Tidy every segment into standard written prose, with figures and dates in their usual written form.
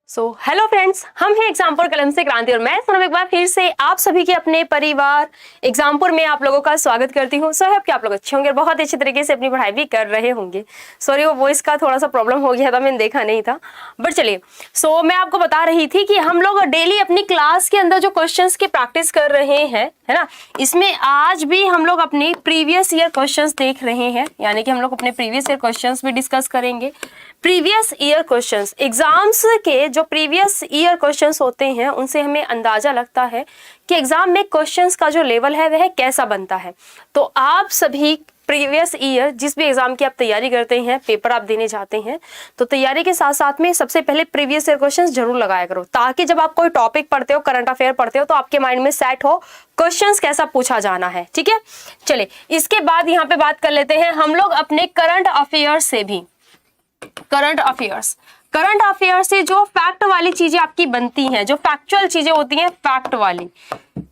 Hello friends, हम हैं एग्जामपुर कलम से क्रांति और मैं सोनम एक बार फिर से आप सभी के अपने परिवार एग्जामपुर में आप लोगों का स्वागत करती हूँ। सो कि आप लोग अच्छे होंगे और बहुत अच्छे तरीके से अपनी पढ़ाई भी कर रहे होंगे। सॉरी, वो वॉइस का थोड़ा सा प्रॉब्लम हो गया था, मैंने देखा नहीं था। बट चलिए, मैं आपको बता रही थी कि हम लोग डेली अपनी क्लास के अंदर जो क्वेश्चन की प्रैक्टिस कर रहे हैं, है ना, इसमें आज भी हम लोग अपने प्रीवियस ईयर क्वेश्चन देख रहे हैं, यानी कि हम लोग अपने प्रीवियस ईयर क्वेश्चन भी डिस्कस करेंगे। प्रीवियस ईयर क्वेश्चंस, एग्जाम्स के जो प्रीवियस ईयर क्वेश्चंस होते हैं उनसे हमें अंदाजा लगता है कि एग्जाम में क्वेश्चंस का जो लेवल है वह कैसा बनता है। तो आप सभी प्रीवियस ईयर जिस भी एग्जाम की आप तैयारी करते हैं, पेपर आप देने जाते हैं, तो तैयारी के साथ साथ में सबसे पहले प्रीवियस ईयर क्वेश्चंस जरूर लगाया करो, ताकि जब आप कोई टॉपिक पढ़ते हो, करंट अफेयर पढ़ते हो, तो आपके माइंड में सेट हो क्वेश्चंस कैसा पूछा जाना है। ठीक है, चलिए इसके बाद यहाँ पे बात कर लेते हैं हम लोग अपने करंट अफेयर से भी। करंट अफेयर्स से जो फैक्ट वाली चीजें आपकी बनती हैं, जो फैक्चुअल चीजें होती हैं, फैक्ट वाली,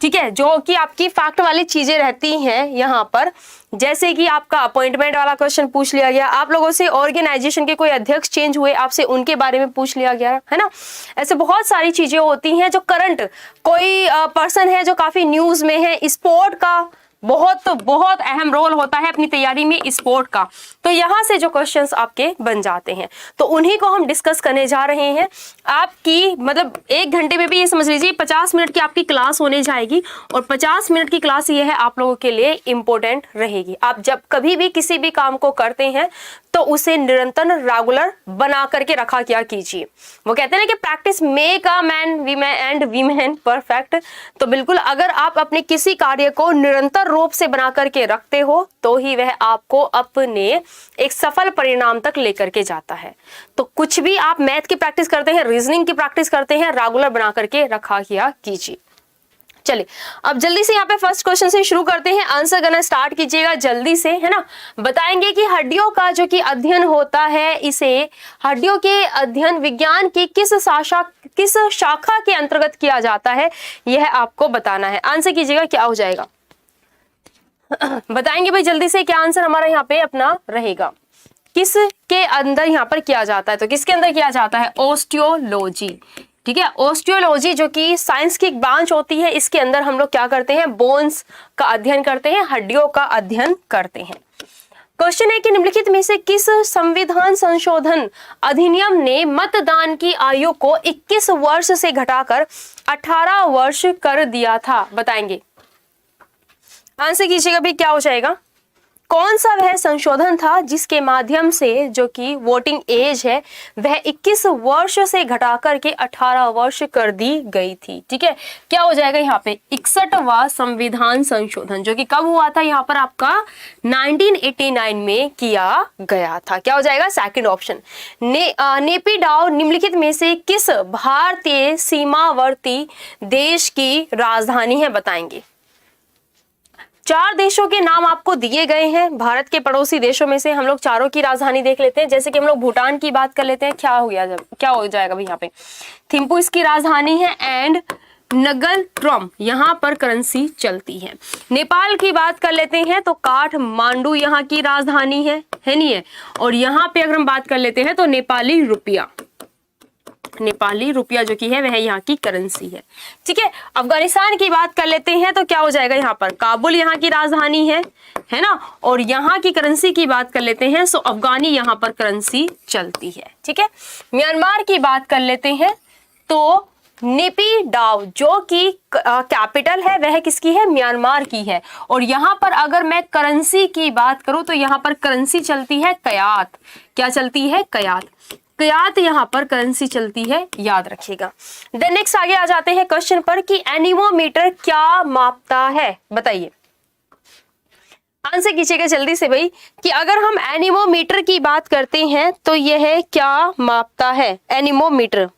ठीक है, जो कि आपकी फैक्ट वाली चीजें रहती हैं यहाँ पर, जैसे कि आपका अपॉइंटमेंट वाला क्वेश्चन पूछ लिया गया, आप लोगों से ऑर्गेनाइजेशन के कोई अध्यक्ष चेंज हुए, आपसे उनके बारे में पूछ लिया गया, है ना। ऐसे बहुत सारी चीजें होती हैं जो करंट, कोई पर्सन है जो काफी न्यूज में है, स्पोर्ट का बहुत अहम रोल होता है अपनी तैयारी में स्पोर्ट का, तो यहाँ से जो क्वेश्चंस आपके बन जाते हैं, तो उन्हीं को हम डिस्कस करने जा रहे हैं। आपकी मतलब 1 घंटे में भी ये समझ लीजिए 50 मिनट की आपकी क्लास होने जाएगी, और 50 मिनट की क्लास ये है आप लोगों के लिए इंपॉर्टेंट रहेगी। आप जब कभी भी किसी भी काम को करते हैं तो उसे निरंतर रेगुलर बना करके रखा क्या कीजिए। वो कहते हैं ना कि practice make a man women perfect. तो बिल्कुल, अगर आप अपने किसी कार्य को निरंतर रूप से बना करके रखते हो तो ही वह आपको अपने एक सफल परिणाम तक लेकर के जाता है। तो कुछ भी आप मैथ की प्रैक्टिस करते हैं, रीजनिंग की प्रैक्टिस करते हैं, रेगुलर बना करके रखा किया कीजिए। चलिए अब जल्दी से यहाँ पे फर्स्ट क्वेश्चन से शुरू करते हैं, आंसर करना स्टार्ट कीजिएगा जल्दी से, है ना। बताएंगे कि हड्डियों का जो कि अध्ययन होता है, इसे हड्डियों के अध्ययन विज्ञान की किस शाखा के अंतर्गत किया जाता है, यह आपको बताना है। आंसर कीजिएगा क्या हो जाएगा, बताएंगे भाई जल्दी से, क्या आंसर हमारा यहाँ पे अपना रहेगा। किस के अंदर यहाँ पर किया जाता है, तो किसके अंदर किया जाता है, ऑस्टियोलॉजी। ठीक है, ऑस्टियोलॉजी जो कि साइंस की एक ब्रांच होती है, इसके अंदर हम लोग क्या करते हैं, बोन्स का अध्ययन करते हैं, हड्डियों का अध्ययन करते हैं। क्वेश्चन है कि निम्नलिखित में से किस संविधान संशोधन अधिनियम ने मतदान की आयु को 21 वर्ष से घटाकर 18 वर्ष कर दिया था, बताएंगे। आंसर कीजिएगा भी, क्या हो जाएगा, कौन सा वह संशोधन था जिसके माध्यम से जो कि वोटिंग एज है वह 21 वर्ष से घटा करके 18 वर्ष कर दी गई थी। ठीक है, क्या हो जाएगा यहाँ पे, 61वां संविधान संशोधन, जो कि कब हुआ था, यहाँ पर आपका 1989 में किया गया था। क्या हो जाएगा, सेकंड ऑप्शन। नेपिडाउ निम्नलिखित में से किस भारतीय सीमावर्ती देश की राजधानी है, बताएंगे। 4 देशों के नाम आपको दिए गए हैं, भारत के पड़ोसी देशों में से हम लोग चारों की राजधानी देख लेते हैं। जैसे कि हम लोग भूटान की बात कर लेते हैं, क्या हो जाएगा भाई यहाँ पे, थिम्पू इसकी राजधानी है, एंड नगलट्रम यहाँ पर करेंसी चलती है। नेपाल की बात कर लेते हैं तो काठमांडू यहाँ की राजधानी है नहीं है, और यहाँ पे अगर हम बात कर लेते हैं तो नेपाली रुपया जो कि है वह यहाँ की करेंसी है। ठीक है, अफगानिस्तान की बात कर लेते हैं तो क्या हो जाएगा, यहाँ पर काबुल यहाँ की राजधानी है ना, और यहाँ की करेंसी की बात कर लेते हैं सो अफगानी यहाँ पर करेंसी चलती है। ठीक है, म्यांमार की बात कर लेते हैं तो नेपिडाउ जो कि कैपिटल है वह किसकी है, म्यांमार की है, और यहाँ पर अगर मैं करेंसी की बात करूं तो यहाँ पर करेंसी चलती है कयात। क्या चलती है, कयात यहाँ पर करेंसी चलती है, याद रखिएगा। देन नेक्स्ट आगे आ जाते हैं क्वेश्चन पर कि एनीमोमीटर क्या मापता है, बताइए। आंसर कीजिएगा जल्दी से भाई कि अगर हम एनीमोमीटर की बात करते हैं तो यह क्या मापता है, एनीमोमीटर।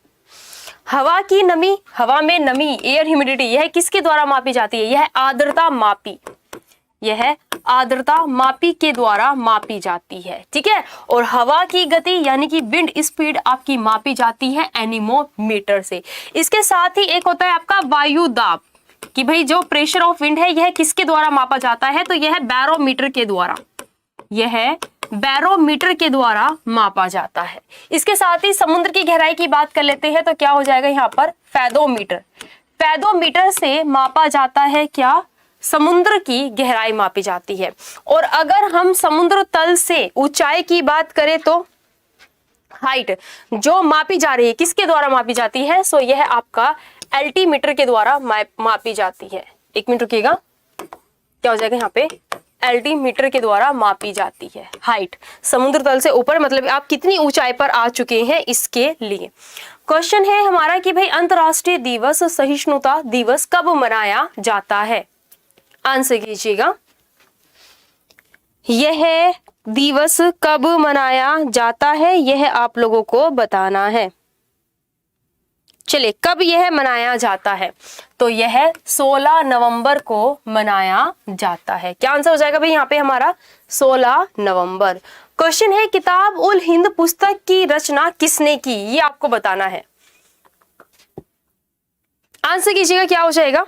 हवा की नमी, हवा में नमी, एयर ह्यूमिडिटी, यह किसके द्वारा मापी जाती है, यह आर्द्रता मापी के द्वारा मापी जाती है। ठीक है, और हवा की गति यानी कि विंड स्पीड आपकी मापी जाती है एनीमोमीटर से। इसके साथ ही एक होता है आपका वायु दाब, कि भाई जो प्रेशर ऑफ विंड है यह किसके द्वारा मापा जाता है, तो यह बैरोमीटर के द्वारा, यह बैरोमीटर के द्वारा मापा जाता है। इसके साथ ही समुद्र की गहराई की बात कर लेते हैं तो क्या हो जाएगा यहाँ पर फैदोमीटर। फैदोमीटर से मापा जाता है क्या, समुद्र की गहराई मापी जाती है। और अगर हम समुद्र तल से ऊंचाई की बात करें तो हाइट जो मापी जा रही है किसके द्वारा मापी जाती है, सो यह आपका एल्टीमीटर के द्वारा मापी जाती है। एक मिनट रुकिएगा, क्या हो जाएगा यहाँ पे, एल्टीमीटर के द्वारा मापी जाती है हाइट, समुद्र तल से ऊपर, मतलब आप कितनी ऊंचाई पर आ चुके हैं इसके लिए। क्वेश्चन है हमारा कि भाई अंतर्राष्ट्रीय दिवस सहिष्णुता दिवस कब मनाया जाता है, आंसर कीजिएगा। यह दिवस कब मनाया जाता है यह आप लोगों को बताना है। चलिए कब यह मनाया जाता है, तो यह 16 नवंबर को मनाया जाता है। क्या आंसर हो जाएगा भाई यहाँ पे हमारा 16 नवंबर। क्वेश्चन है किताब उल हिंद पुस्तक की रचना किसने की, ये आपको बताना है। आंसर कीजिएगा क्या हो जाएगा,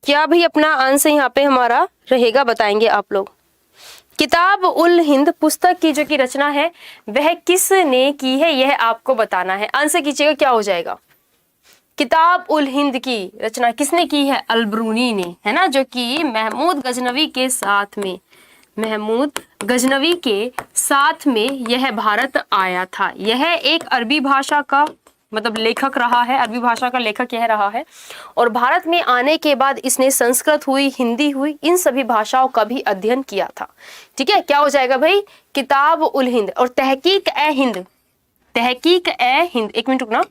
क्या भाई अपना आंसर यहाँ पे हमारा रहेगा, बताएंगे आप लोग। किताब उल हिंद पुस्तक की जो की रचना है वह किसने की है यह आपको बताना है। आंसर कीजिएगा क्या हो जाएगा, किताब उल हिंद की रचना किसने की है, अलबरूनी ने, है ना, जो कि महमूद गजनवी के साथ में यह भारत आया था। यह एक अरबी भाषा का मतलब लेखक रहा है, अरबी भाषा का लेखक यह रहा है। और भारत में आने के बाद इसने संस्कृत हुई, हिंदी हुई, इन सभी भाषाओं का भी अध्ययन किया था। ठीक है, क्या हो जाएगा भाई, किताब उल हिंद। और तहकीक ए हिंद, एक मिनट रुकना,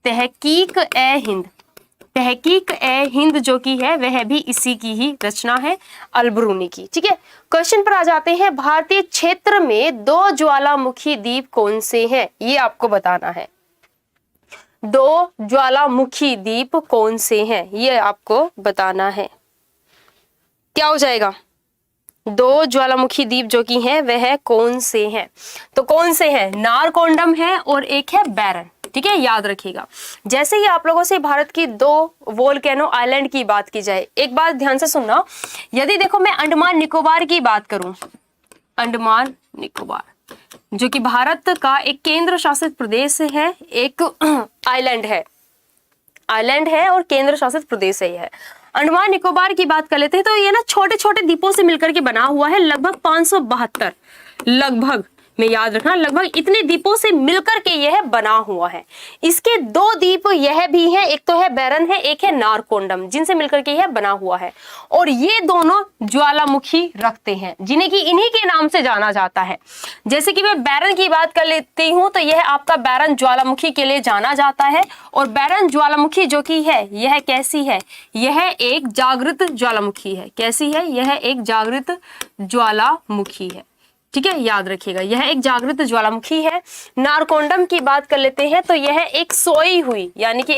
तहकीक ए हिंद जो की है वह भी इसी की ही रचना है, अलबरूनी की। ठीक है, क्वेश्चन पर आ जाते हैं। भारतीय क्षेत्र में 2 ज्वालामुखी द्वीप कौन से हैं, ये आपको बताना है। 2 ज्वालामुखी द्वीप कौन से हैं, ये आपको बताना है। क्या हो जाएगा, 2 ज्वालामुखी द्वीप जो कि हैं वह कौन से हैं, तो कौन से हैं, नारकोंडम है और एक है बैरन। ठीक है, याद रखिएगा। जैसे ही आप लोगों से भारत की 2 वोल्केनो आइलैंड की बात की जाए, एक बात ध्यान से सुनना, यदि देखो मैं अंडमान निकोबार की बात करूं, अंडमान निकोबार जो कि भारत का एक केंद्र शासित प्रदेश है, एक आइलैंड है और केंद्र शासित प्रदेश है यह। अंडमान निकोबार की बात कर लेते हैं तो ये ना छोटे छोटे द्वीपों से मिलकर के बना हुआ है, लगभग 572, लगभग में याद रखना, लगभग इतने द्वीपों से मिलकर के यह बना हुआ है। इसके 2 द्वीप यह भी है, एक तो है बैरन है, एक है नारकोंडम, जिनसे मिलकर के यह बना हुआ है। और ये दोनों ज्वालामुखी रखते हैं जिन्हें कि इन्हीं के नाम से जाना जाता है। जैसे कि मैं बैरन की बात कर लेती हूं तो यह आपका बैरन ज्वालामुखी के लिए जाना जाता है। और बैरन ज्वालामुखी जो कि है यह कैसी है, यह एक जागृत ज्वालामुखी है। कैसी है, यह एक जागृत ज्वालामुखी है। ठीक है, याद रखिएगा, यह एक जागृत ज्वालामुखी है। नारकोंडम की बात कर लेते हैं तो यह एक सोई हुई, यानी कि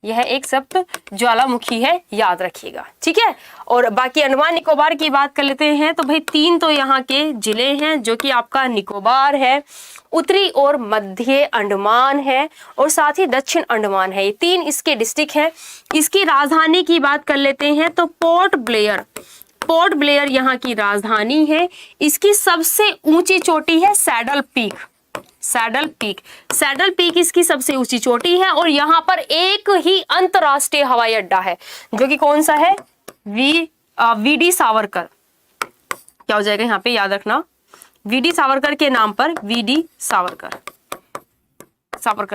यह एक सप्त ज्वालामुखी है, याद रखिएगा। ठीक है, और बाकी अंडमान निकोबार की बात कर लेते हैं तो भाई 3 तो यहाँ के जिले हैं, जो कि आपका निकोबार है, उत्तरी और मध्य अंडमान है, और साथ ही दक्षिण अंडमान है। ये 3 इसके डिस्ट्रिक्ट हैं। इसकी राजधानी की बात कर लेते हैं तो पोर्ट ब्लेयर यहाँ की राजधानी है। इसकी सबसे ऊंची चोटी है सैडल पीक इसकी सबसे ऊंची चोटी है। और यहाँ पर एक ही अंतरराष्ट्रीय हवाई अड्डा है, जो कि कौन सा है, वीडी सावरकर। क्या हो जाएगा यहाँ पे, याद रखना, वीडी सावरकर के नाम पर, वीडी सावरकर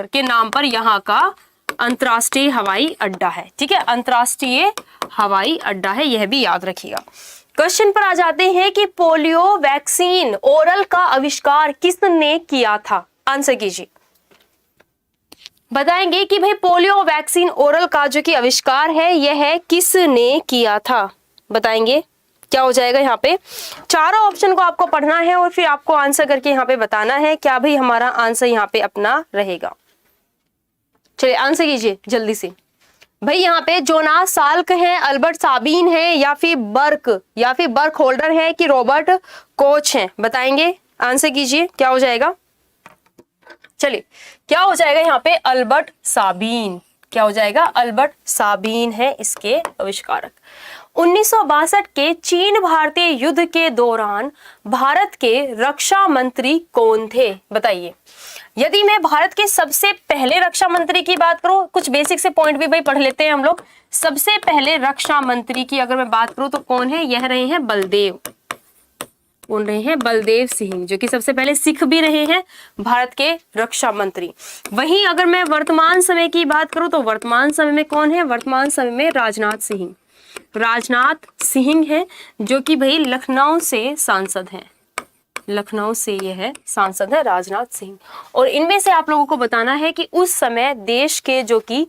के नाम पर यहाँ का अंतरराष्ट्रीय हवाई अड्डा है। ठीक है, अंतरराष्ट्रीय हवाई अड्डा है, यह भी याद रखिएगा। क्वेश्चन पर आ जाते हैं कि पोलियो वैक्सीन ओरल का आविष्कार किसने किया था, आंसर कीजिए। बताएंगे कि भाई पोलियो वैक्सीन ओरल का जो कि आविष्कार है यह किसने किया था, बताएंगे। क्या हो जाएगा यहाँ पे, चारों ऑप्शन को आपको पढ़ना है और फिर आपको आंसर करके यहाँ पे बताना है क्या भाई हमारा आंसर यहाँ पे अपना रहेगा। चलिए आंसर कीजिए जल्दी से। भाई यहाँ पे जोनास साल्क है, अल्बर्ट साबिन है, या फिर बर्क होल्डर है, कि रॉबर्ट कोच है, बताएंगे, आंसर कीजिए क्या हो जाएगा। चलिए क्या हो जाएगा यहाँ पे, अल्बर्ट साबिन। क्या हो जाएगा, अल्बर्ट साबिन है इसके आविष्कारक। 1962 के चीन भारतीय युद्ध के दौरान भारत के रक्षा मंत्री कौन थे? बताइए। यदि मैं भारत के सबसे पहले रक्षा मंत्री की बात करूं, कुछ बेसिक से पॉइंट भी भाई पढ़ लेते हैं हम लोग। सबसे पहले रक्षा मंत्री की अगर मैं बात करूं तो कौन है? यह रहे हैं बलदेव। कौन रहे हैं? बलदेव सिंह, जो कि सबसे पहले सिख भी रहे हैं भारत के रक्षा मंत्री। वहीं अगर मैं वर्तमान समय की बात करूं तो वर्तमान समय में कौन है? वर्तमान समय में राजनाथ सिंह। राजनाथ सिंह है, जो कि भाई लखनऊ से सांसद हैं। लखनऊ से यह है सांसद है राजनाथ सिंह। और इनमें से आप लोगों को बताना है कि उस समय देश के जो कि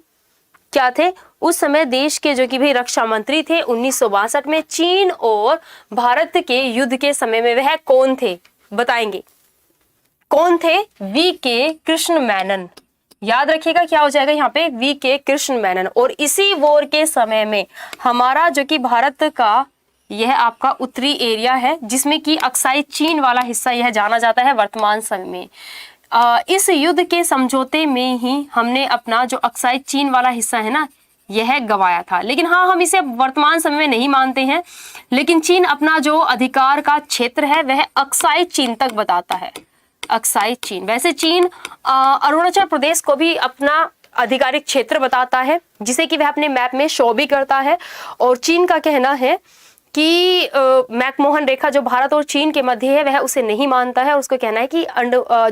क्या थे? उस समय देश के जो कि भाई रक्षा मंत्री थे 1962 में चीन और भारत के युद्ध के समय में, वह कौन थे? बताएंगे कौन थे? वी.के. कृष्ण मेनन। याद रखिएगा क्या हो जाएगा यहाँ पे? वी.के. कृष्ण मेनन। और इसी वॉर के समय में हमारा जो कि भारत का यह आपका उत्तरी एरिया है, जिसमें कि अक्साई चीन वाला हिस्सा यह जाना जाता है वर्तमान समय में, इस युद्ध के समझौते में ही हमने अपना जो अक्साई चीन वाला हिस्सा है ना, यह गवाया था। लेकिन हाँ, हम इसे वर्तमान समय में नहीं मानते हैं, लेकिन चीन अपना जो अधिकार का क्षेत्र है वह अक्साई चीन तक बताता है। अक्साई चीन। वैसे चीन अरुणाचल प्रदेश को भी अपना आधिकारिक क्षेत्र बताता है, जिसे कि वह अपने मैप में शो भी करता है। और चीन का कहना है कि मैकमोहन रेखा जो भारत और चीन के मध्य है वह उसे नहीं मानता है। उसको कहना है कि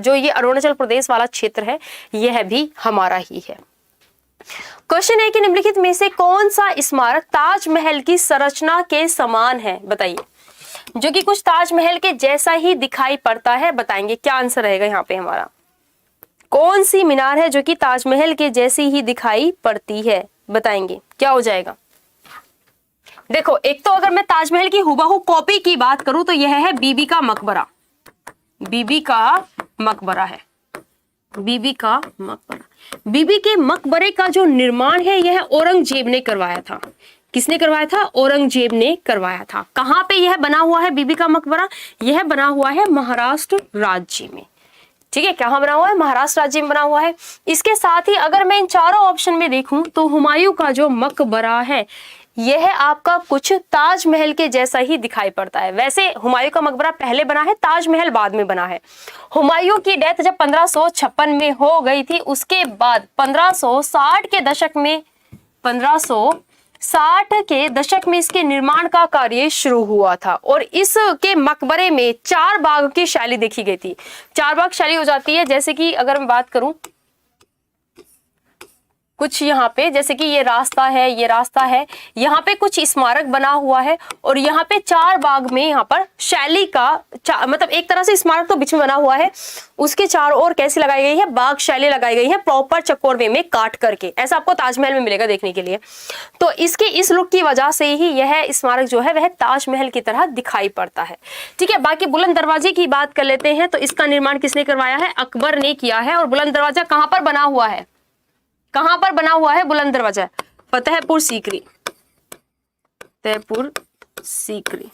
जो ये अरुणाचल प्रदेश वाला क्षेत्र है यह भी हमारा ही है। क्वेश्चन है कि निम्नलिखित में से कौन सा स्मारक ताजमहल की संरचना के समान है? बताइए। जो कि कुछ ताजमहल के जैसा ही दिखाई पड़ता है। बताएंगे क्या आंसर रहेगा यहाँ पे हमारा? कौन सी मीनार है जो कि ताजमहल के जैसी ही दिखाई पड़ती है? बताएंगे क्या हो जाएगा? देखो, एक तो अगर मैं ताजमहल की हुबहू कॉपी की बात करूं तो यह है बीबी का मकबरा। बीबी का मकबरा है। बीबी का मकबरा। बीबी के मकबरे का जो निर्माण है यह औरंगजेब ने करवाया था। किसने करवाया था? औरंगजेब ने करवाया था। कहां पे यह बना हुआ है बीबी का मकबरा? यह बना हुआ है महाराष्ट्र राज्य में। ठीक है, कहां बना हुआ है? महाराष्ट्र राज्य में बना हुआ है। इसके साथ ही अगर मैं इन चारों ऑप्शन में देखूं तो हुमायूं का जो मकबरा है यह आपका कुछ ताजमहल के जैसा ही दिखाई पड़ता है। वैसे हुमायूं का मकबरा पहले बना है, ताजमहल बाद में बना है। हुमायूं की डेथ जब 1556 में हो गई थी, उसके बाद 1560 के दशक में इसके निर्माण का कार्य शुरू हुआ था। और इसके मकबरे में 4 बाग की शैली देखी गई थी। 4 बाग शैली हो जाती है, जैसे कि अगर मैं बात करूं कुछ यहाँ पे, जैसे कि ये रास्ता है, ये रास्ता है, यहाँ पे कुछ स्मारक बना हुआ है और यहाँ पे 4 बाग में यहाँ पर शैली का मतलब एक तरह से स्मारक तो बीच में बना हुआ है, उसके चारों ओर कैसी लगाई गई है? बाग शैली लगाई गई है, प्रॉपर चौकोर वे में काट करके। ऐसा आपको ताजमहल में मिलेगा देखने के लिए। तो इसके इस लुक की वजह से ही यह स्मारक जो है वह ताजमहल की तरह दिखाई पड़ता है। ठीक है, बाकी बुलंद दरवाजे की बात कर लेते हैं। तो इसका निर्माण किसने करवाया है? अकबर ने किया है। और बुलंद दरवाजा कहां पर बना हुआ है? कहां पर बना हुआ है बुलंद दरवाजा? फतेहपुर सीकरी। फतेहपुर सीकरी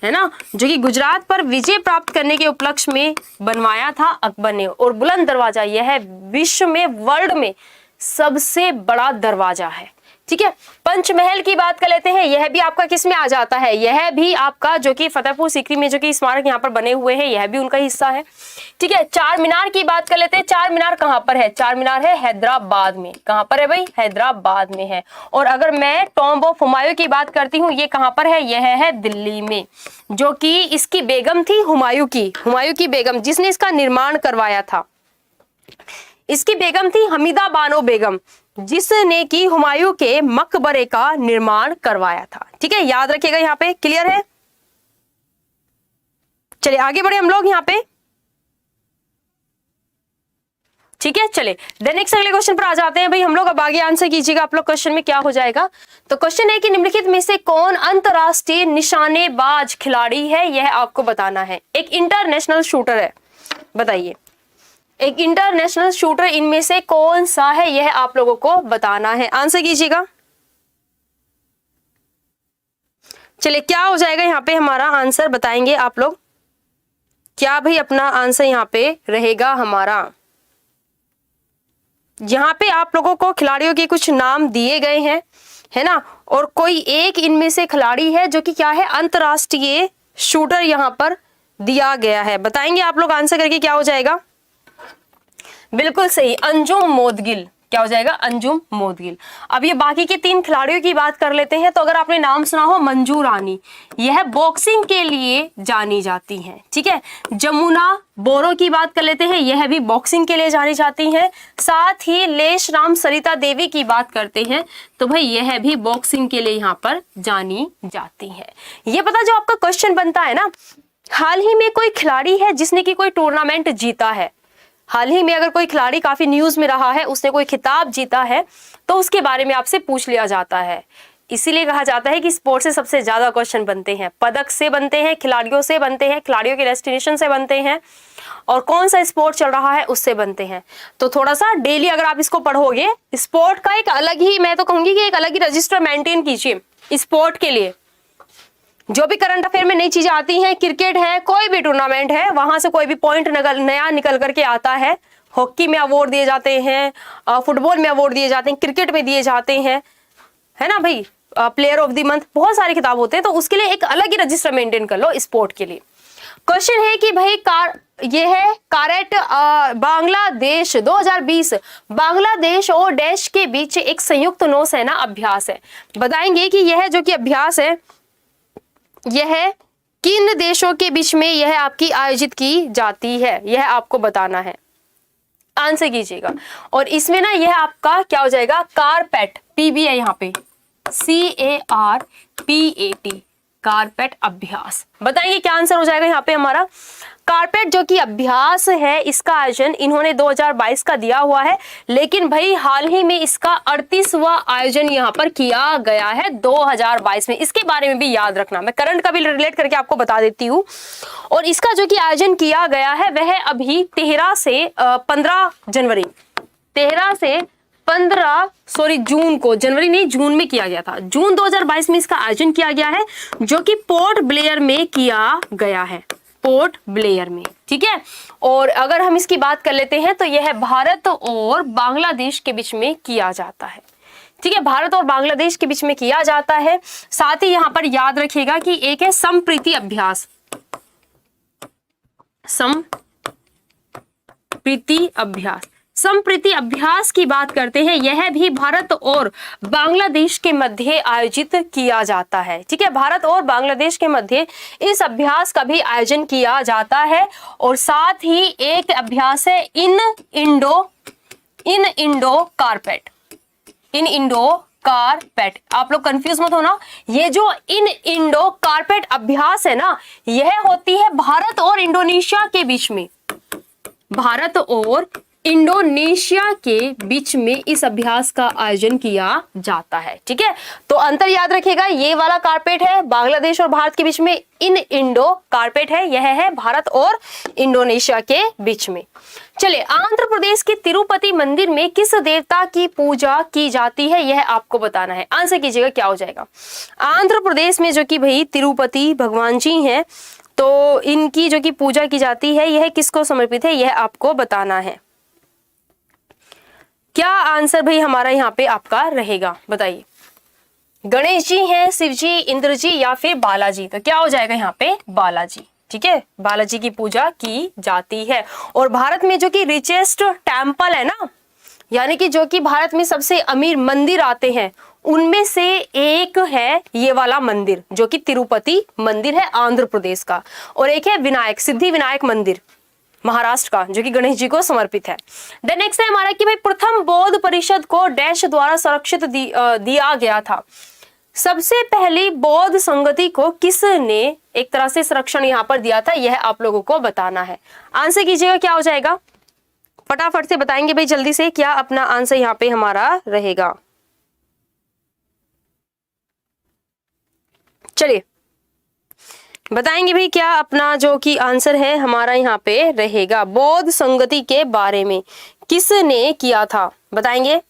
है ना, जो कि गुजरात पर विजय प्राप्त करने के उपलक्ष्य में बनवाया था अकबर ने। और बुलंद दरवाजा यह विश्व में, वर्ल्ड में सबसे बड़ा दरवाजा है। ठीक है, पंचमहल की बात कर लेते हैं। यह भी आपका किस में आ जाता है? यह भी आपका जो कि फतेहपुर सीकरी में जो कि स्मारक यहाँ पर बने हुए हैं, यह भी उनका हिस्सा है। ठीक है, 4 मीनार की बात कर लेते हैं। 4 मीनार कहाँ पर है? 4 मीनार है हैदराबाद में। कहाँ पर है भाई? हैदराबाद में है। और अगर मैं टॉम्ब ऑफ हुमायूं की बात करती हूँ, ये कहाँ पर है? यह है दिल्ली में, जो कि इसकी बेगम थी हुमायूं की बेगम, जिसने इसका निर्माण करवाया था। इसकी बेगम थी हमीदा बानो बेगम, जिसने की हुमायूं के मकबरे का निर्माण करवाया था। ठीक है, याद रखिएगा यहाँ पे। क्लियर है? चलिए आगे बढ़े हम लोग यहाँ पे। ठीक है, चले देन नेक्स्ट अगले क्वेश्चन पर आ जाते हैं भाई हम लोग। अब आगे आंसर कीजिएगा आप लोग। क्वेश्चन में क्या हो जाएगा? तो क्वेश्चन है कि निम्नलिखित में से कौन अंतरराष्ट्रीय निशानेबाज खिलाड़ी है? यह आपको बताना है। एक इंटरनेशनल शूटर है। बताइए, एक इंटरनेशनल शूटर इनमें से कौन सा है? यह आप लोगों को बताना है। आंसर कीजिएगा। चलिए क्या हो जाएगा यहाँ पे हमारा आंसर? बताएंगे आप लोग क्या भाई अपना आंसर यहाँ पे रहेगा हमारा? यहाँ पे आप लोगों को खिलाड़ियों के कुछ नाम दिए गए हैं। है ना, और कोई एक इनमें से खिलाड़ी है जो कि क्या है, अंतरराष्ट्रीय शूटर यहाँ पर दिया गया है। बताएंगे आप लोग आंसर करके क्या हो जाएगा? बिल्कुल सही, अंजुम मोदगिल। क्या हो जाएगा? अंजुम मोदगिल। अब ये बाकी के 3 खिलाड़ियों की बात कर लेते हैं। तो अगर आपने नाम सुना हो मंजू रानी, यह बॉक्सिंग के लिए जानी जाती हैं, ठीक है। जमुना बोरो की बात कर लेते हैं, यह भी बॉक्सिंग के लिए जानी जाती हैं। साथ ही लेश राम सरिता देवी की बात करते हैं तो भाई यह भी बॉक्सिंग के लिए यहाँ पर जानी जाती है। ये पता जो आपका क्वेश्चन बनता है ना, हाल ही में कोई खिलाड़ी है जिसने की कोई टूर्नामेंट जीता है, हाल ही में अगर कोई खिलाड़ी काफी न्यूज में रहा है, उसने कोई खिताब जीता है, तो उसके बारे में आपसे पूछ लिया जाता है। इसीलिए कहा जाता है कि स्पोर्ट से सबसे ज्यादा क्वेश्चन बनते हैं, पदक से बनते हैं, खिलाड़ियों से बनते हैं, खिलाड़ियों के डेस्टिनेशन से बनते हैं, और कौन सा स्पोर्ट चल रहा है उससे बनते हैं। तो थोड़ा सा डेली अगर आप इसको पढ़ोगे, स्पोर्ट का एक अलग ही, मैं तो कहूंगी कि एक अलग ही रजिस्टर मेंटेन कीजिए स्पोर्ट के लिए। जो भी करंट अफेयर में नई चीजें आती हैं, क्रिकेट है, कोई भी टूर्नामेंट है, वहां से कोई भी पॉइंट नया निकल करके आता है। हॉकी में अवार्ड दिए जाते हैं, फुटबॉल में अवार्ड दिए जाते हैं, क्रिकेट में दिए जाते हैं, है ना भाई, प्लेयर ऑफ द मंथ, बहुत सारे खिताब होते हैं। तो उसके लिए एक अलग ही रजिस्टर मेंटेन कर लो स्पोर्ट के लिए। क्वेश्चन है कि भाई ये है कारट बांग्लादेश 2020 बांग्लादेश और देश के बीच एक संयुक्त नौसेना अभ्यास है। बताएंगे कि यह जो कि अभ्यास है, यह किन देशों के बीच में यह आपकी आयोजित की जाती है, यह आपको बताना है। आंसर कीजिएगा। और इसमें ना यह आपका क्या हो जाएगा, कारपेट, पीबी है यहाँ पे, CARPAT, कारपेट अभ्यास। बताइए क्या आंसर हो जाएगा यहाँ पे हमारा? कारपेट जो कि अभ्यास है, इसका आयोजन इन्होंने 2022 का दिया हुआ है, लेकिन भाई हाल ही में इसका 38वां आयोजन यहाँ पर किया गया है 2022 में। इसके बारे में भी याद रखना, मैं करंट का भी रिलेट करके आपको बता देती हूँ। और इसका जो कि आयोजन किया गया है वह अभी 13 से 15 जनवरी, 13 से 15 जून को, जनवरी नहीं जून में किया गया था। जून 2022 में इसका आयोजन किया गया है, जो कि पोर्ट ब्लेयर में किया गया है, पोर्ट ब्लेयर में, ठीक है। और अगर हम इसकी बात कर लेते हैं तो यह भारत और बांग्लादेश के बीच में किया जाता है, ठीक है, भारत और बांग्लादेश के बीच में किया जाता है। साथ ही यहां पर याद रखिएगा कि एक है संप्रीति अभ्यास, संप्रीति अभ्यास, संप्रीति अभ्यास की बात करते हैं, यह भी भारत और बांग्लादेश के मध्य आयोजित किया जाता है, ठीक है, भारत और बांग्लादेश के मध्य इस अभ्यास का भी आयोजन किया जाता है। और साथ ही एक अभ्यास है इन इंडो कारपेट। आप लोग कंफ्यूज मत होना, ये जो इन इंडो कारपेट अभ्यास है ना, यह होती है भारत और इंडोनेशिया के बीच में, भारत और इंडोनेशिया के बीच में इस अभ्यास का आयोजन किया जाता है, ठीक है। तो अंतर याद रखिएगा, ये वाला कारपेट है बांग्लादेश और भारत के बीच में, इन इंडो कारपेट है, यह है भारत और इंडोनेशिया के बीच में। चलिए, आंध्र प्रदेश के तिरुपति मंदिर में किस देवता की पूजा की जाती है, यह आपको बताना है। आंसर कीजिएगा क्या हो जाएगा। आंध्र प्रदेश में जो कि भाई तिरुपति भगवान जी हैं, तो इनकी जो कि पूजा की जाती है, यह किसको समर्पित है, यह आपको बताना है। क्या आंसर भाई हमारा यहाँ पे आपका रहेगा, बताइए। गणेश जी हैं, शिव जी, इंद्र जी या फिर बालाजी? तो क्या हो जाएगा यहाँ पे, बालाजी, ठीक है, बालाजी की पूजा की जाती है। और भारत में जो कि रिचेस्ट टेम्पल है ना, यानी कि जो कि भारत में सबसे अमीर मंदिर आते हैं, उनमें से एक है ये वाला मंदिर जो कि तिरुपति मंदिर है आंध्र प्रदेश का, और एक है विनायक, सिद्धि विनायक मंदिर महाराष्ट्र का, जो कि गणेश जी को समर्पित है। देन नेक्स्ट है हमारा कि भाई प्रथम बौद्ध परिषद को डैश द्वारा संरक्षित दिया गया था। सबसे पहली बौद्ध संगति को किसने एक तरह से संरक्षण यहाँ पर दिया था, यह आप लोगों को बताना है। आंसर कीजिएगा क्या हो जाएगा, फटाफट से बताएंगे भाई जल्दी से, क्या अपना आंसर यहाँ पे हमारा रहेगा। चलिए बताएंगे भाई क्या अपना जो कि आंसर है हमारा यहाँ पे रहेगा। बौद्ध संगति के बारे में किसने किया था, बताएंगे।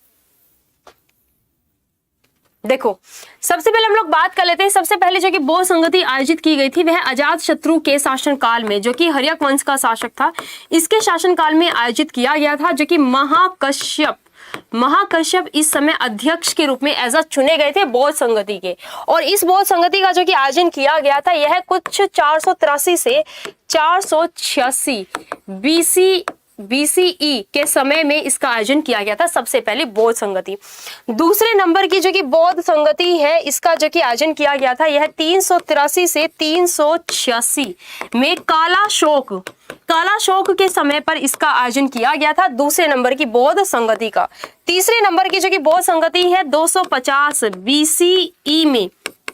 देखो, सबसे पहले हम लोग बात कर लेते हैं, सबसे पहले जो कि बौद्ध संगति आयोजित की गई थी वह अजात शत्रु के शासनकाल में, जो कि हर्यक वंश का शासक था, इसके शासनकाल में आयोजित किया गया था, जो कि महाकश्यप महाकश्यप इस समय अध्यक्ष के रूप में एज चुने गए थे बौद्ध संगति के। और इस बौद्ध संगति का जो कि आयोजन किया गया था यह कुछ 483 से 486 BCE के समय में इसका आयोजन किया गया था, सबसे पहले बौद्ध संगति। दूसरे नंबर की जो कि बौद्ध संगति है इसका जो कि आयोजन किया गया था यह 383 से 386 में काला शोक के समय पर इसका आयोजन किया गया था, दूसरे नंबर की बौद्ध संगति का। तीसरे नंबर की जो कि बौद्ध संगति है 250 BCE में,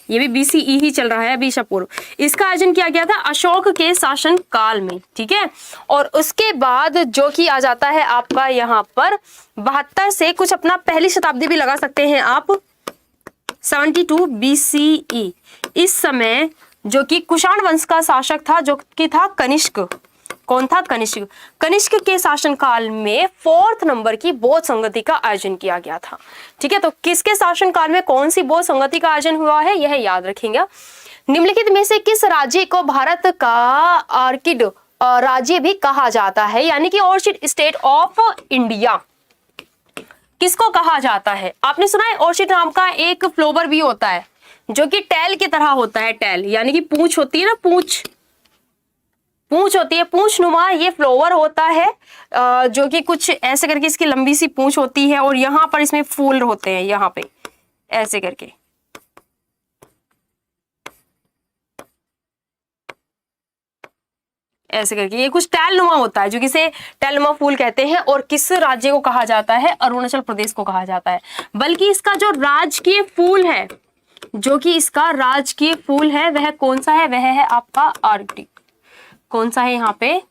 ये भी BCE ही चल रहा है अभी पूर्व, इसका आयोजन किया गया था अशोक के शासन काल में, ठीक है। और उसके बाद जो कि आ जाता है आपका यहाँ पर 72 से कुछ अपना पहली शताब्दी भी लगा सकते हैं आप, 72 BCE। इस समय जो कि कुषाण वंश का शासक था जो कि था कनिष्क। कौन था? कनिष्क। कनिष्क के शासनकाल में 4th नंबर की बौद्ध संगति का आयोजन किया गया था, ठीक है। तो किसके शासनकाल में कौन सी बौद्ध संगति का आयोजन हुआ है यह याद रखेंगे। निम्नलिखित में से किस राज्य को भारत का ऑर्किड राज्य भी कहा जाता है, यानी कि ऑर्चिड स्टेट ऑफ इंडिया किसको कहा जाता है? आपने सुना है ऑर्चिड नाम का एक फ्लावर भी होता है जो कि टैल की तरह होता है, टैल यानी कि पूंछ होती है ना, पूंछ होती है, पूंछ नुमा ये फ्लावर होता है जो कि कुछ ऐसे करके इसकी लंबी सी पूंछ होती है और यहाँ पर इसमें फूल होते हैं, यहाँ पे ऐसे करके, ऐसे करके ये कुछ टैल नुमा होता है जो कि इसे टैल नुमा फूल कहते हैं। और किस राज्य को कहा जाता है? अरुणाचल प्रदेश को कहा जाता है। बल्कि इसका जो राजकीय फूल है, जो कि इसका राजकीय फूल है वह कौन सा है? वह है आपका आर्किड। कौन सा है यहाँ पे?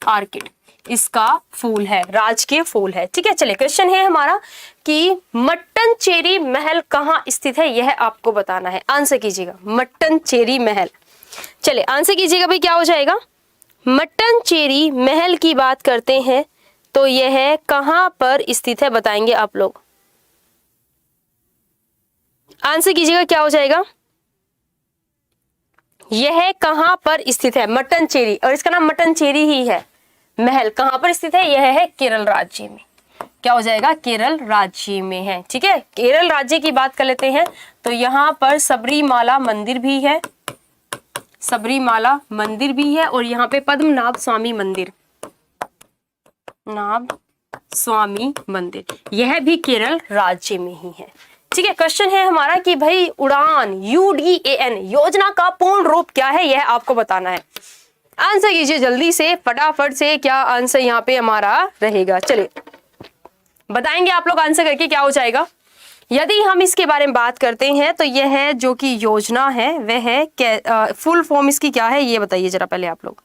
आर्किड इसका फूल है, राजकीय फूल है, ठीक है। चलिए क्वेश्चन है हमारा कि मट्टनचेरी महल कहाँ स्थित है, यह आपको बताना है। आंसर कीजिएगा मट्टनचेरी महल। चलिए आंसर कीजिएगा भाई, क्या हो जाएगा? मट्टनचेरी महल की बात करते हैं तो यह कहाँ पर स्थित है बताएंगे आप लोग। आंसर कीजिएगा क्या हो जाएगा? यह कहां पर स्थित है? मट्टनचेरी, और इसका नाम मट्टनचेरी ही है। महल कहां पर स्थित है? यह है केरल राज्य में। क्या हो जाएगा? केरल राज्य में है, ठीक है। केरल राज्य की बात कर लेते हैं तो यहाँ पर सबरीमाला मंदिर भी है, सबरीमाला मंदिर भी है, और यहाँ पे पद्मनाभ स्वामी मंदिर, नाभ स्वामी मंदिर, यह भी केरल राज्य में ही है, ठीक है। क्वेश्चन है हमारा कि भाई उड़ान UDAN योजना का पूर्ण रूप क्या है, यह आपको बताना है। आंसर कीजिए जल्दी से, फटाफट से, क्या आंसर यहाँ पे हमारा रहेगा? चलिए बताएंगे आप लोग आंसर करके क्या हो जाएगा। यदि हम इसके बारे में बात करते हैं तो यह है जो कि योजना है वह है फुल फॉर्म इसकी क्या है ये बताइए जरा पहले आप लोग।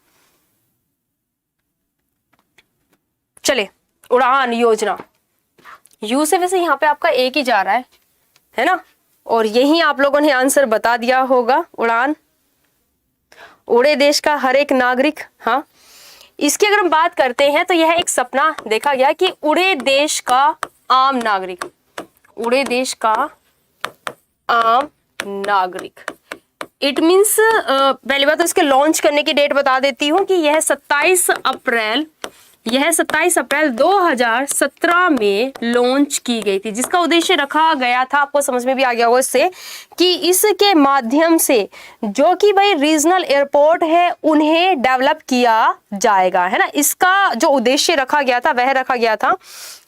चलिए उड़ान योजना, यू से वैसे यहाँ पे आपका एक ही जा रहा है ना, और यही आप लोगों ने आंसर बता दिया होगा। उड़ान, उड़े देश का हर एक नागरिक। हाँ, इसकी अगर हम बात करते हैं तो यह एक सपना देखा गया कि उड़े देश का आम नागरिक, उड़े देश का आम नागरिक। इट मीन्स पहली बात तो इसके लॉन्च करने की डेट बता देती हूँ कि यह 27 अप्रैल 2017 में लॉन्च की गई थी, जिसका उद्देश्य रखा गया था, आपको समझ में भी आ गया होगा इससे, कि इसके माध्यम से जो कि भाई रीजनल एयरपोर्ट है उन्हें डेवलप किया जाएगा, है ना। इसका जो उद्देश्य रखा गया था वह रखा गया था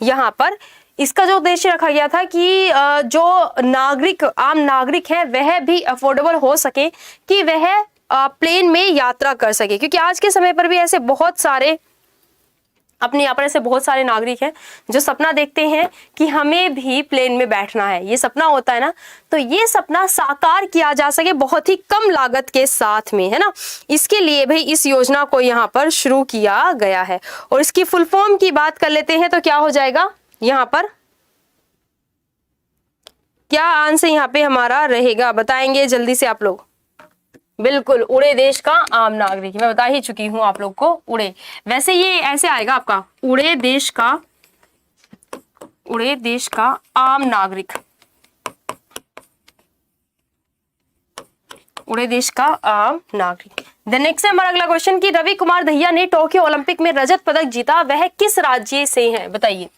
यहाँ पर, इसका जो उद्देश्य रखा गया था कि जो नागरिक, आम नागरिक है वह भी अफोर्डेबल हो सके, कि वह प्लेन में यात्रा कर सके, क्योंकि आज के समय पर भी ऐसे बहुत सारे अपने यहाँ पर ऐसे बहुत सारे नागरिक हैं जो सपना देखते हैं कि हमें भी प्लेन में बैठना है, ये सपना होता है ना, तो ये सपना साकार किया जा सके बहुत ही कम लागत के साथ में, है ना। इसके लिए भाई इस योजना को यहाँ पर शुरू किया गया है। और इसकी फुल फॉर्म की बात कर लेते हैं तो क्या हो जाएगा यहाँ पर, क्या आंसर यहाँ पे हमारा रहेगा बताएंगे जल्दी से आप लोग। बिल्कुल, उड़े देश का आम नागरिक, मैं बता ही चुकी हूं आप लोग को। उड़े, वैसे ये ऐसे आएगा आपका, उड़े देश का आम नागरिक, उड़े देश का आम नागरिक। देन नेक्स्ट है हमारा अगला क्वेश्चन कि रवि कुमार दहिया ने टोक्यो ओलंपिक में रजत पदक जीता, वह किस राज्य से है बताइए।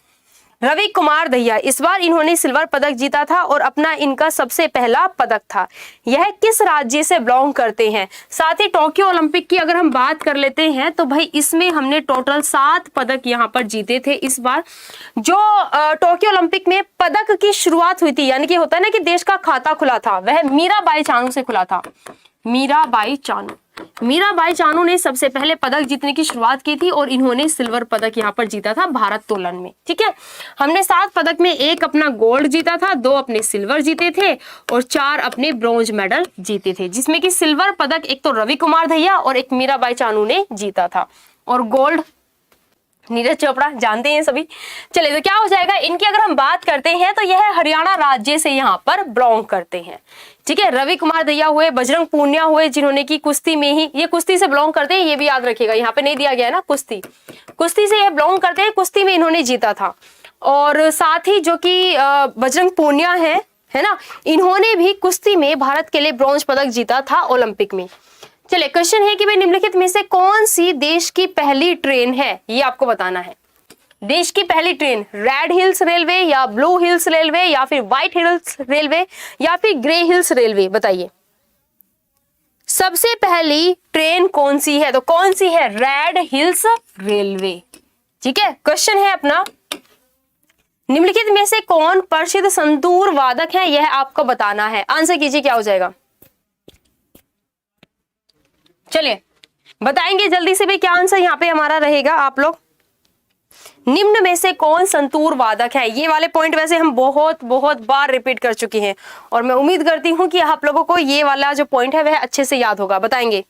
रवि कुमार दहिया, इस बार इन्होंने सिल्वर पदक जीता था और अपना इनका सबसे पहला पदक था। यह किस राज्य से बिलोंग करते हैं? साथ ही टोक्यो ओलंपिक की अगर हम बात कर लेते हैं तो भाई इसमें हमने टोटल 7 पदक यहाँ पर जीते थे इस बार। जो टोक्यो ओलंपिक में पदक की शुरुआत हुई थी, यानी कि होता है ना कि देश का खाता खुला था, वह मीराबाई चानू से खुला था। मीराबाई चानू ने सबसे पहले पदक जीतने की शुरुआत की थी और इन्होंने सिल्वर पदक यहाँ पर जीता था भारोत्तोलन में। ठीक है, हमने 7 पदक में 1 अपना गोल्ड जीता था, 2 अपने सिल्वर जीते थे और 4 अपने ब्रॉन्ज मेडल जीते थे, जिसमें कि सिल्वर पदक एक तो रवि कुमार दहिया और एक मीराबाई चानू ने जीता था और गोल्ड नीरज चोपड़ा, जानते हैं सभी। चलिए तो क्या हो जाएगा, इनकी अगर हम बात करते हैं तो यह हरियाणा राज्य से यहाँ पर बिलोंग करते हैं। ठीक है, रवि कुमार दहिया हुए, बजरंग पूनिया हुए जिन्होंने की कुश्ती में ही, ये कुश्ती से बिलोंग करते हैं, ये भी याद रखिएगा, यहाँ पे नहीं दिया गया है ना, कुश्ती से ये बिलोंग करते हैं, कुश्ती में इन्होंने जीता था। और साथ ही जो कि बजरंग पूनिया है ना, इन्होंने भी कुश्ती में भारत के लिए ब्रॉन्ज पदक जीता था ओलंपिक में। चलिए क्वेश्चन है कि भाई निम्नलिखित में से कौन सी देश की पहली ट्रेन है, ये आपको बताना है। देश की पहली ट्रेन रेड हिल्स रेलवे या ब्लू हिल्स रेलवे या फिर व्हाइट हिल्स रेलवे या फिर ग्रे हिल्स रेलवे, बताइए सबसे पहली ट्रेन कौन सी है? तो कौन सी है? Red hills railway. ठीक है, क्वेश्चन है अपना, निम्नलिखित में से कौन प्रसिद्ध संतूर वादक है, यह आपको बताना है। आंसर कीजिए, क्या हो जाएगा? चलिए बताएंगे जल्दी से भाई क्या आंसर यहाँ पे हमारा रहेगा आप लोग। निम्न में से कौन संतूर वादक है? ये वाले पॉइंट वैसे हम बहुत बार रिपीट कर चुके हैं और मैं उम्मीद करती हूं कि आप लोगों को ये वाला जो पॉइंट है वह अच्छे से याद होगा। बताएंगे,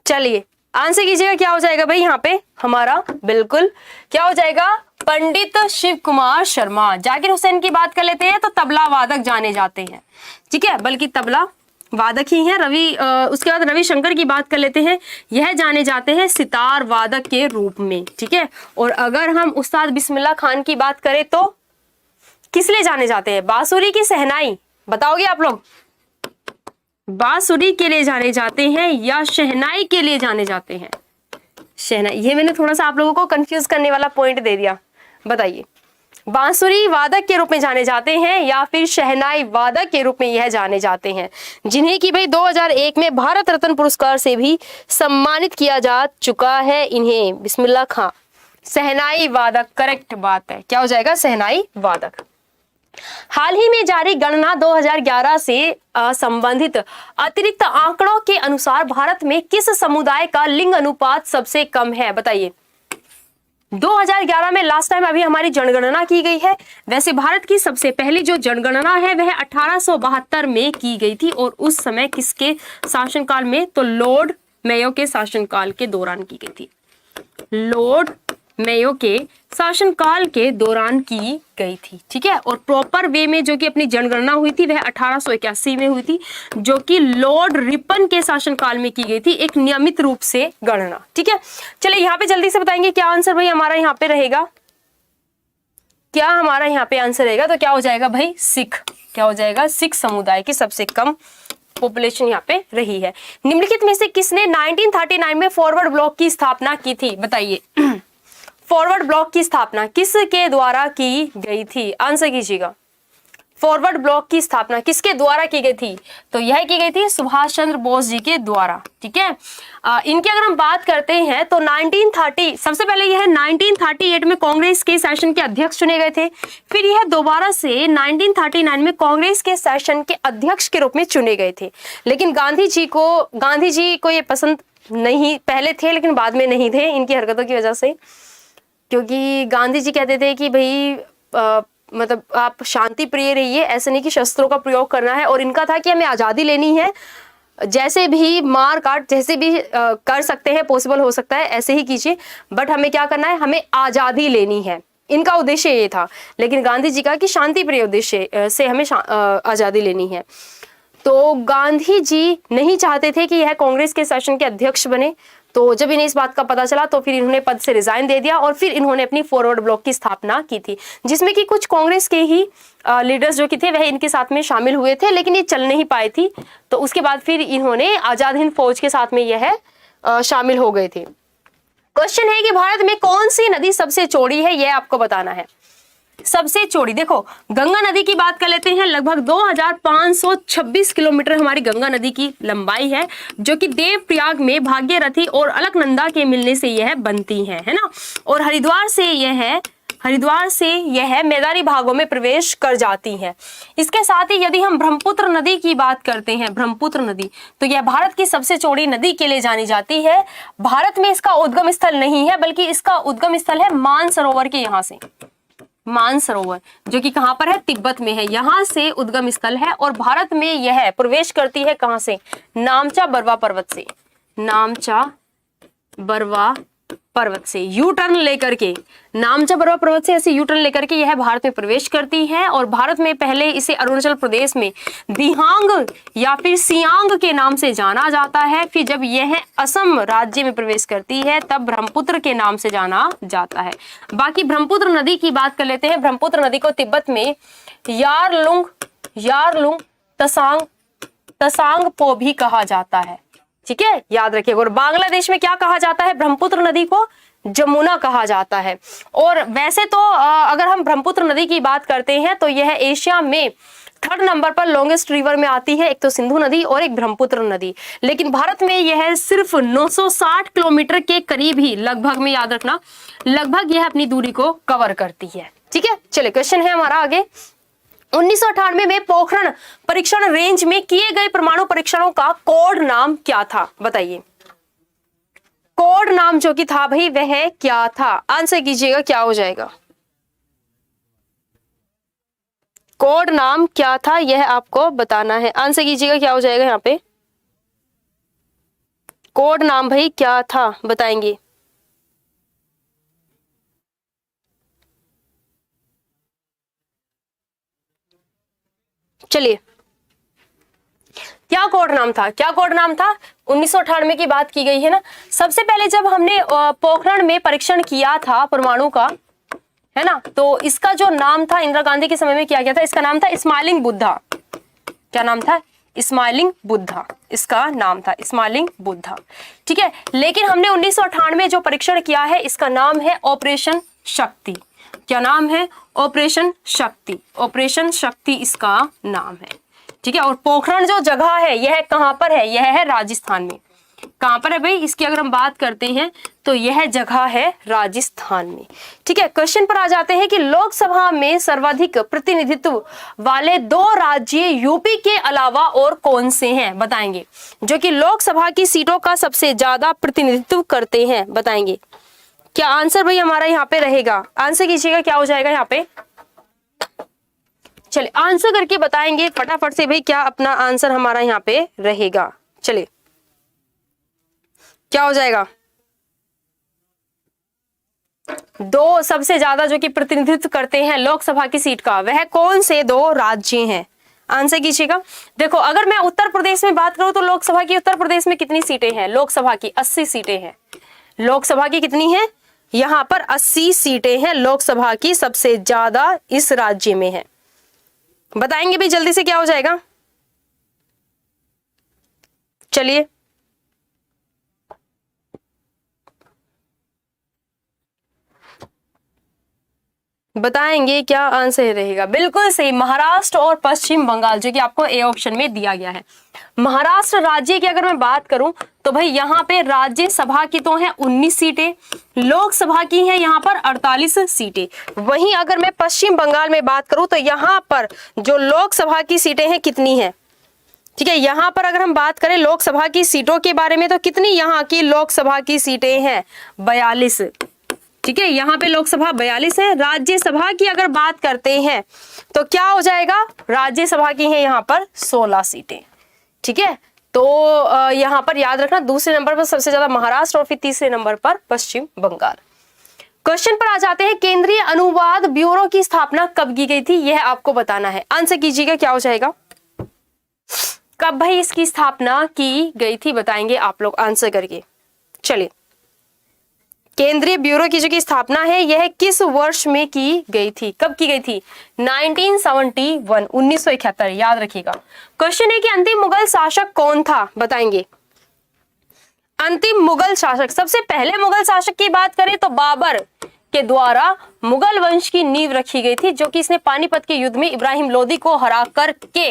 चलिए आंसर कीजिएगा, क्या हो जाएगा भाई यहाँ पे हमारा? बिल्कुल क्या हो जाएगा? पंडित शिव कुमार शर्मा। जाकिर हुसैन की बात कर लेते हैं तो तबला वादक जाने जाते हैं। ठीक है, बल्कि तबला वादक ही हैं। उसके बाद रविशंकर की बात कर लेते हैं, यह जाने जाते हैं सितार वादक के रूप में। ठीक है, और अगर हम उस्ताद बिस्मिल्लाह खान की बात करें तो किस लिए जाने जाते हैं? बांसुरी की शहनाई, बताओगे आप लोग? बांसुरी के लिए जाने जाते हैं या शहनाई के लिए जाने जाते हैं? शहनाई, ये मैंने थोड़ा सा आप लोगों को कंफ्यूज करने वाला पॉइंट दे दिया। बताइए, बांसुरी वादक के रूप में जाने जाते हैं या फिर शहनाई वादक के रूप में यह जाने जाते हैं, जिन्हें कि भाई 2001 में भारत रत्न पुरस्कार से भी सम्मानित किया जा चुका है इन्हें। बिस्मिल्लाह खां, शहनाई वादक, करेक्ट बात है। क्या हो जाएगा? शहनाई वादक। हाल ही में जारी गणना 2011 से संबंधित अतिरिक्त आंकड़ों के अनुसार भारत में किस समुदाय का लिंग अनुपात सबसे कम है? बताइए। 2011 में लास्ट टाइम अभी हमारी जनगणना की गई है। वैसे भारत की सबसे पहली जो जनगणना है वह 1872 में की गई थी और उस समय किसके शासनकाल में? तो लॉर्ड मेयो के शासनकाल के दौरान की गई थी। लॉर्ड मेयो के शासनकाल के दौरान की गई थी। ठीक है, और प्रॉपर वे में जो कि अपनी जनगणना हुई थी वह 1881 में हुई थी, जो कि लॉर्ड रिपन के शासनकाल में की गई थी, एक नियमित रूप से गणना। ठीक है, चलिए यहाँ पे जल्दी से बताएंगे क्या आंसर भाई हमारा यहाँ पे रहेगा। क्या हमारा यहाँ पे आंसर रहेगा? तो क्या हो जाएगा भाई? सिख। क्या हो जाएगा? सिख समुदाय की सबसे कम पॉपुलेशन यहाँ पे रही है। निम्नलिखित में से किसने 1939 में फॉरवर्ड ब्लॉक की स्थापना की थी? बताइए। फॉरवर्ड ब्लॉक की स्थापना किसके द्वारा की गई थी? आंसर कीजिएगा। फॉरवर्ड ब्लॉक की स्थापना किसके द्वारा की गई थी? तो यह की गई थी सुभाष चंद्र बोस जी के द्वारा। ठीक है, इनकी अगर हम बात करते हैं तो 1930 सबसे पहले यह 1938 में कांग्रेस के सेशन के अध्यक्ष चुने गए थे। फिर यह दोबारा से 1939 में कांग्रेस के सेशन के अध्यक्ष के रूप में चुने गए थे। लेकिन गांधी जी को ये पसंद नहीं, पहले थे लेकिन बाद में नहीं थे इनकी हरकतों की वजह से, क्योंकि गांधी जी कहते थे कि भाई मतलब आप शांति प्रिय रहिए, ऐसे नहीं कि शस्त्रों का प्रयोग करना है। और इनका था कि हमें आज़ादी लेनी है, जैसे भी मार काट जैसे भी कर सकते हैं, पॉसिबल हो सकता है ऐसे ही कीजिए, बट हमें क्या करना है? हमें आज़ादी लेनी है। इनका उद्देश्य ये था। लेकिन गांधी जी का कि शांति प्रिय उद्देश्य से हमें आज़ादी लेनी है। तो गांधी जी नहीं चाहते थे कि यह कांग्रेस के सेशन के अध्यक्ष बने। तो जब इन्हें इस बात का पता चला तो फिर इन्होंने पद से रिजाइन दे दिया और फिर इन्होंने अपनी फॉरवर्ड ब्लॉक की स्थापना की थी, जिसमें कि कुछ कांग्रेस के ही लीडर्स जो कि थे वह इनके साथ में शामिल हुए थे, लेकिन ये चल नहीं पाई थी। तो उसके बाद फिर इन्होंने आजाद हिंद फौज के साथ में यह शामिल हो गए थे। क्वेश्चन है कि भारत में कौन सी नदी सबसे चौड़ी है, यह आपको बताना है। सबसे चौड़ी, देखो गंगा नदी की बात कर लेते हैं। लगभग 2526 किलोमीटर हमारी गंगा नदी की लंबाई है, जो कि देवप्रयाग में भागीरथी और अलकनंदा के मिलने से यह बनती है ना। और हरिद्वार से यह मैदानी भागों में प्रवेश कर जाती है। इसके साथ ही यदि हम ब्रह्मपुत्र नदी की बात करते हैं, ब्रह्मपुत्र नदी, तो यह भारत की सबसे चौड़ी नदी के लिए जानी जाती है। भारत में इसका उद्गम स्थल नहीं है, बल्कि इसका उद्गम स्थल है मानसरोवर के यहाँ से, मानसरोवर जो कि कहां पर है, तिब्बत में है, यहां से उद्गम स्थल है। और भारत में यह प्रवेश करती है कहां से, नामचा बरवा पर्वत से, नामचा बरवा पर्वत से यू टर्न लेकर के, नामचा बरवा पर्वत से ऐसे यू टर्न लेकर के यह भारत में प्रवेश करती है। और भारत में पहले इसे अरुणाचल प्रदेश में दिहांग या फिर सियांग के नाम से जाना जाता है। फिर जब यह असम राज्य में प्रवेश करती है तब ब्रह्मपुत्र के नाम से जाना जाता है। बाकी ब्रह्मपुत्र नदी की बात कर लेते हैं। ब्रह्मपुत्र नदी को तिब्बत में यारलुंग तसांग पो भी कहा जाता है, ठीक है, याद रखिएगा। और बांग्लादेश में क्या कहा जाता है, ब्रह्मपुत्र नदी को जमुना कहा जाता है। और वैसे तो अगर हम ब्रह्मपुत्र नदी की बात करते हैं तो यह एशिया में 3rd नंबर पर लॉन्गेस्ट रिवर में आती है, एक तो सिंधु नदी और एक ब्रह्मपुत्र नदी। लेकिन भारत में यह सिर्फ 960 किलोमीटर के करीब ही, लगभग में याद रखना, लगभग यह अपनी दूरी को कवर करती है, ठीक है। चलिए क्वेश्चन है हमारा आगे। 1998 में पोखरण परीक्षण रेंज में किए गए परमाणु परीक्षणों का कोड नाम क्या था, बताइए। कोड नाम जो कि था भाई वह क्या था, आंसर कीजिएगा क्या हो जाएगा। कोड नाम क्या था यह आपको बताना है, आंसर कीजिएगा क्या हो जाएगा। यहाँ पे कोड नाम भाई क्या था बताएंगे। चलिए क्या कोड नाम था, क्या कोड नाम था, 1998 की बात की गई है ना। सबसे पहले जब हमने पोखरण में परीक्षण किया था परमाणु का, है ना, तो इसका जो नाम था इंदिरा गांधी के समय में किया गया था, इसका नाम था स्माइलिंग बुद्धा। क्या नाम था, स्माइलिंग बुद्धा, इसका नाम था स्माइलिंग बुद्धा, ठीक है। लेकिन हमने 1998 में जो परीक्षण किया है इसका नाम है ऑपरेशन शक्ति। क्या नाम है, ऑपरेशन शक्ति, ऑपरेशन शक्ति इसका नाम है, ठीक है। और पोखरण जो जगह है यह कहां पर है, यह है राजस्थान में। कहां पर है भाई, इसकी अगर हम बात करते हैं तो यह जगह है राजस्थान में, ठीक है। क्वेश्चन पर आ जाते हैं कि लोकसभा में सर्वाधिक प्रतिनिधित्व वाले 2 राज्य यूपी के अलावा और कौन से हैं, बताएंगे। जो कि लोकसभा की सीटों का सबसे ज्यादा प्रतिनिधित्व करते हैं, बताएंगे। क्या आंसर भाई हमारा यहाँ पे रहेगा, आंसर कीजिएगा क्या हो जाएगा यहाँ पे। चलिए आंसर करके बताएंगे फटाफट से भाई, क्या अपना आंसर हमारा यहाँ पे रहेगा। चलिए क्या हो जाएगा, 2 सबसे ज्यादा जो कि प्रतिनिधित्व करते हैं लोकसभा की सीट का, वह कौन से 2 राज्य हैं, आंसर कीजिएगा। देखो अगर मैं उत्तर प्रदेश में बात करूं तो लोकसभा की उत्तर प्रदेश में कितनी सीटें हैं, लोकसभा की 80 सीटें हैं। लोकसभा की कितनी है, यहां पर 80 सीटें हैं लोकसभा की, सबसे ज्यादा इस राज्य में है। बताएंगे भी जल्दी से क्या हो जाएगा। चलिए बताएंगे क्या आंसर रहेगा। बिल्कुल सही, महाराष्ट्र और पश्चिम बंगाल, जो कि आपको ए ऑप्शन में दिया गया है। महाराष्ट्र राज्य की अगर मैं बात करूं तो भाई यहाँ पे राज्यसभा की तो है 19 सीटें, लोकसभा की है यहाँ पर 48 सीटें। वहीं अगर मैं पश्चिम बंगाल में बात करूं तो यहाँ पर जो लोकसभा की सीटें हैं कितनी है, ठीक है। यहाँ पर अगर हम बात करें लोकसभा की सीटों के बारे में तो कितनी यहाँ की लोकसभा की सीटें हैं, 42, ठीक है। यहाँ पे लोकसभा 42 है। राज्यसभा की अगर बात करते हैं तो क्या हो जाएगा, राज्यसभा की है यहाँ पर 16 सीटें, ठीक है। तो यहाँ पर याद रखना दूसरे नंबर पर सबसे ज्यादा महाराष्ट्र और फिर तीसरे नंबर पर पश्चिम बंगाल। क्वेश्चन पर आ जाते हैं, केंद्रीय अनुवाद ब्यूरो की स्थापना कब की गई थी, यह आपको बताना है, आंसर कीजिएगा क्या हो जाएगा। कब भाई इसकी स्थापना की गई थी बताएंगे आप लोग आंसर करके। चलिए केंद्रीय ब्यूरो की जो की स्थापना है यह किस वर्ष में की गई थी, कब की गई थी, 1971, 1971, याद रखिएगा। क्वेश्चन है कि अंतिम मुगल शासक कौन था, बताएंगे। अंतिम मुगल शासक, सबसे पहले मुगल शासक की बात करें तो बाबर के द्वारा मुगल वंश की नींव रखी गई थी, जो कि इसने पानीपत के युद्ध में इब्राहिम लोदी को हरा करके,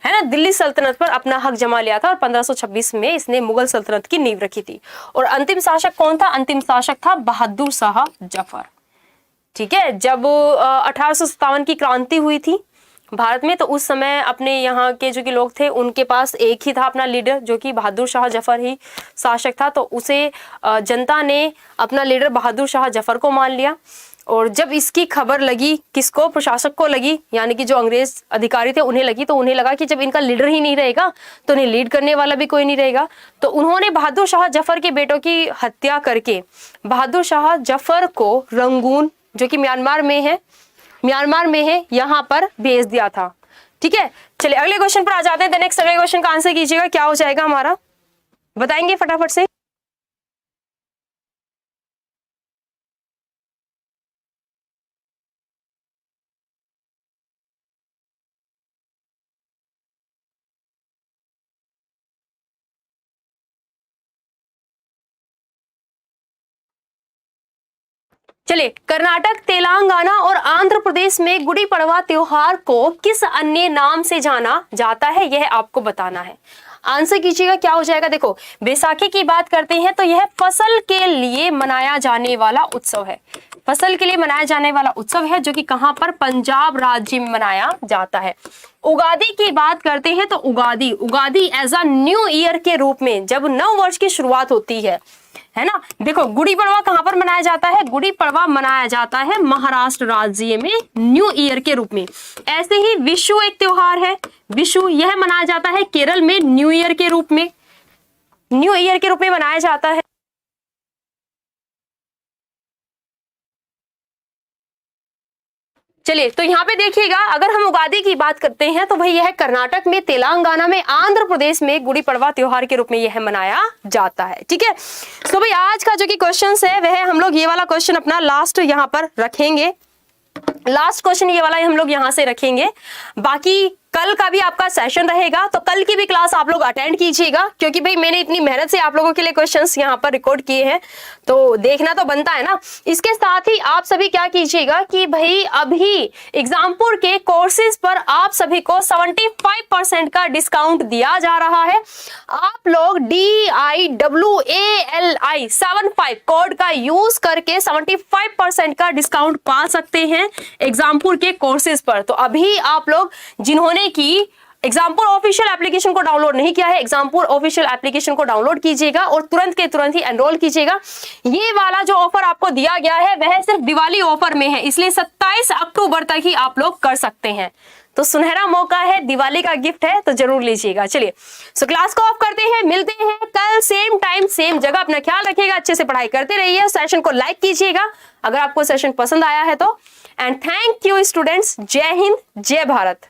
है ना, दिल्ली सल्तनत पर अपना हक जमा लिया था और 1526 में इसने मुगल सल्तनत की नींव रखी थी। और अंतिम शासक कौन था? अंतिम शासक था बहादुर शाह जफर। ठीक है, जब 1857 की क्रांति हुई थी भारत में, तो उस समय अपने यहाँ के जो कि लोग थे उनके पास एक ही था अपना लीडर, जो कि बहादुर शाह जफर ही शासक था। तो उसे जनता ने अपना लीडर बहादुर शाह जफर को मान लिया। और जब इसकी खबर लगी, किसको? प्रशासक को लगी, यानी कि जो अंग्रेज अधिकारी थे उन्हें लगी, तो उन्हें लगा कि जब इनका लीडर ही नहीं रहेगा तो इन्हें लीड करने वाला भी कोई नहीं रहेगा। तो उन्होंने बहादुर शाह जफर के बेटों की हत्या करके बहादुर शाह जफर को रंगून, जो कि म्यांमार में है, यहाँ पर भेज दिया था। ठीक है, चलिए अगले क्वेश्चन पर आ जाते हैं। नेक्स्ट अगले क्वेश्चन का आंसर कीजिएगा, क्या हो जाएगा हमारा, बताएंगे फटाफट से। चलिए, कर्नाटक, तेलंगाना और आंध्र प्रदेश में गुड़ी पड़वा त्योहार को किस अन्य नाम से जाना जाता है, यह आपको बताना है। आंसर कीजिएगा, क्या हो जाएगा। देखो, बैसाखी की बात करते हैं तो यह फसल के लिए मनाया जाने वाला उत्सव है। फसल के लिए मनाया जाने वाला उत्सव है, जो कि कहां पर? पंजाब राज्य में मनाया जाता है। उगादी की बात करते हैं तो Ugadi as a new year के रूप में, जब नव वर्ष की शुरुआत होती है ना। देखो, गुड़ी पड़वा कहां पर मनाया जाता है? गुड़ी पड़वा मनाया जाता है महाराष्ट्र राज्य में न्यू ईयर के रूप में। ऐसे ही विशु एक त्योहार है, विशु यह मनाया जाता है केरल में न्यू ईयर के रूप में, मनाया जाता है। चलिए, तो यहाँ पे देखिएगा, अगर हम उगादी की बात करते हैं तो भाई यह कर्नाटक में, तेलंगाना में, आंध्र प्रदेश में गुड़ी पड़वा त्योहार के रूप में यह मनाया जाता है। ठीक है, तो भाई आज का जो कि क्वेश्चन है वह हम लोग ये वाला क्वेश्चन अपना लास्ट यहाँ पर रखेंगे। लास्ट क्वेश्चन ये वाला हम लोग यहाँ से रखेंगे। बाकी कल का भी आपका सेशन रहेगा, तो कल की भी क्लास आप लोग अटेंड कीजिएगा, क्योंकि भाई मैंने इतनी मेहनत से आप लोगों के लिए क्वेश्चंस यहाँ पर रिकॉर्ड किए हैं, तो देखना तो बनता है ना। इसके साथ ही आप सभी क्या कीजिएगा कि भाई अभी एग्जामपुर के कोर्सेज पर आप सभी को 75% का डिस्काउंट दिया जा रहा है। आप लोग DIWALI 75 कोड का यूज करके 75% का डिस्काउंट पा सकते हैं एग्जामपुर के कोर्सेज पर। तो अभी आप लोग जिन्होंने की एग्जामपुर ऑफिशियल एप्लीकेशन को डाउनलोड नहीं किया है, एग्जामपुर ऑफिशियल एप्लीकेशन को डाउनलोड कीजिएगा और तुरंत के तुरंत ही एनरोल कीजिएगा। ये वाला जो ऑफर आपको दिया गया है वह सिर्फ दिवाली ऑफर में है, इसलिए 27 अक्टूबर तक ही आप लोग कर सकते हैं। तो सुनहरा मौका है, दिवाली का गिफ्ट है, तो जरूर लीजिएगा। चलिए, सो क्लास को ऑफ करते हैं, मिलते हैं कल सेम टाइम सेम जगह। अपना ख्याल रखिएगा, अच्छे से पढ़ाई करते रहिए, सेशन को लाइक कीजिएगा अगर आपको सेशन पसंद आया है तो। And thank you students. जय हिंद, जय भारत।